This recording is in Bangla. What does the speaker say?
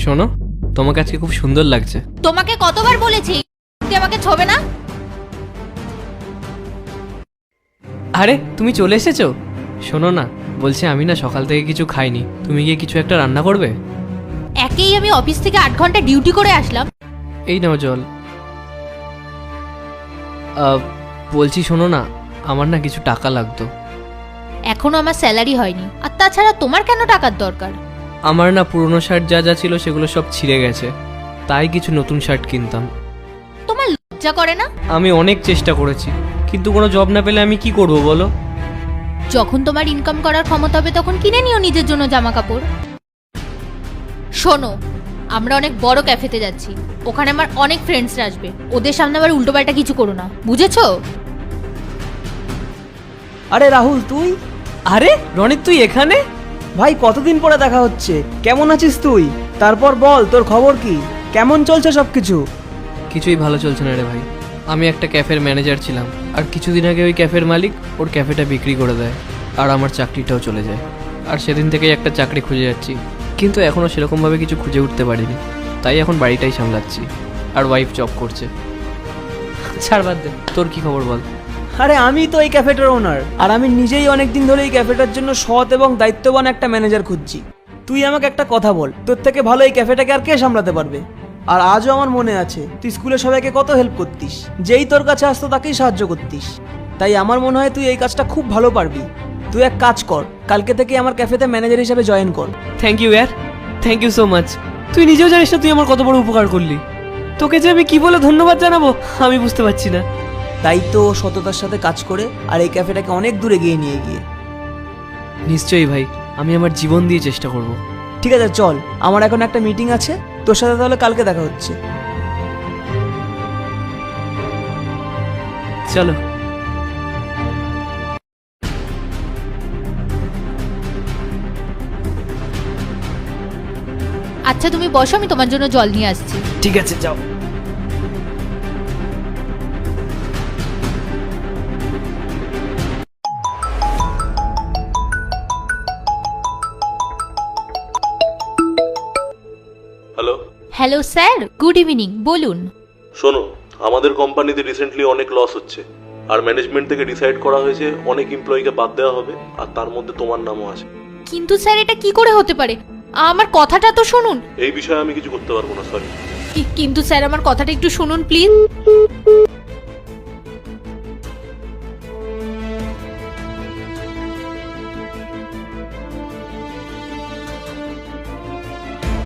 শোনো, তোমাকে আজকে খুব সুন্দর লাগছে। তোমাকে কতবার বলেছি তুই আমাকে ছোবে না? আরে তুমি চলে এসেছো? শোনো না, বলছি আমি না সকাল থেকে কিছু খাইনি, তুমি গিয়ে কিছু একটা রান্না করবে? একেই আমি অফিস থেকে 8 ঘন্টা ডিউটি করে আসলাম। এই নাও জল। বলছি শোনো না, আমার না কিছু টাকা লাগতো। এখনো আমার স্যালারি হয়নি, আর তাছাড়া তোমার কেন টাকার দরকার? আমার না পুরনো শার্ট যা যা ছিল সেগুলো সব ছিঁড়ে গেছে, তাই কিছু নতুন শার্ট কিনতাম। তোমার লজ্জা করে না? আমি অনেক চেষ্টা করেছি, কিন্তু কোনো জব না পেলে আমি কি করব বলো? যখন তোমার ইনকাম করার ক্ষমতা হবে তখন কিনে নিও নিজের জন্য জামা কাপড়। শোনো, আমরা অনেক বড় ক্যাফেতে যাচ্ছি, ওখানে আমার অনেক ফ্রেন্ডসরা আসবে, ওদের সামনে আবার উল্টোপাল্টা কিছু করো না, বুঝেছো? আরে রাহুল, তুই? আরে রনিত, তুই এখানে? ভাই, কতদিন পরে দেখা হচ্ছে। কেমন আছিস তুই? তারপর বল, তোর খবর কি? কেমন চলছে সবকিছু? কিছুই ভালো চলছে না রে ভাই। আমি একটা ক্যাফের ম্যানেজার ছিলাম, আর কিছুদিন আগে ওই ক্যাফের মালিক ওর ক্যাফেটা বিক্রি করে দেয়, আর আমার চাকরিটাও চলে যায়। আর সেদিন থেকেই একটা চাকরি খুঁজে যাচ্ছি, কিন্তু এখনও সেরকমভাবে কিছু খুঁজে উঠতে পারিনি, তাই এখন বাড়িটাই সামলাচ্ছি। আর ওয়াইফ জব করছে। ছাড়, বাদ দে, তোর কি খবর বল? আরে আমি তো এই ক্যাফেটার ওনার, আর আমি নিজেই অনেকদিন ধরে এই ক্যাফেটার জন্য সৎ এবং দায়িত্ববান একটা ম্যানেজার খুঁজছি। তুই আমাকে একটা কথা বল, তোর থেকে ভালো এই ক্যাফেটাকে আর কে সামলাতে পারবে? আর আজও আমার মনে আছে তুই স্কুলে সবাইকে কত হেল্প করতিস, যেই তোর কাছে আসতো তাকেই সাহায্য করতিস। তাই আমার মনে হয় তুই এই কাজটা খুব ভালো পারবি। তুই এক কাজ কর, কালকে থেকে আমার ক্যাফেতে ম্যানেজার হিসেবে জয়েন কর। থ্যাংক ইউ ইয়ার, থ্যাংক ইউ সো মাচ। তুই নিজেও জানিস না তুই আমার কত বড় উপকার করলি। তোকে যে আমি কি বলে ধন্যবাদ জানাবো আমি বুঝতে পারছি না। দায়িত্ব ও সততার সাথে কাজ করে আর এই ক্যাফেটাকে অনেক দূরে এগিয়ে নিয়ে গিয়ে। নিশ্চয়ই ভাই, আমি আমার জীবন দিয়ে চেষ্টা করব। ঠিক আছে, চল, আমার এখন একটা মিটিং আছে, তোর সাথে তাহলে কালকে দেখা হচ্ছে। চলো। আচ্ছা তুমি বসো, আমি তোমার জন্য জল নিয়ে আসছি। ঠিক আছে, যাও। Hello. Hello sir, good evening, বলুন। শোনো, আমাদের কোম্পানিতে রিসেন্টলি অনেক লস হচ্ছে, আর ম্যানেজমেন্ট থেকে ডিসাইড করা হয়েছে অনেক এমপ্লয়িকে বাদ দেওয়া হবে, আর তার মধ্যে তোমার নামও আছে। কিন্তু স্যার এটা কি করে হতে পারে? আমার কথাটা তো শুনুন। এই বিষয়ে আমি কিছু করতে পারবো না, সরি। কিন্তু স্যার আমার কথাটা একটু শুনুন প্লিজ।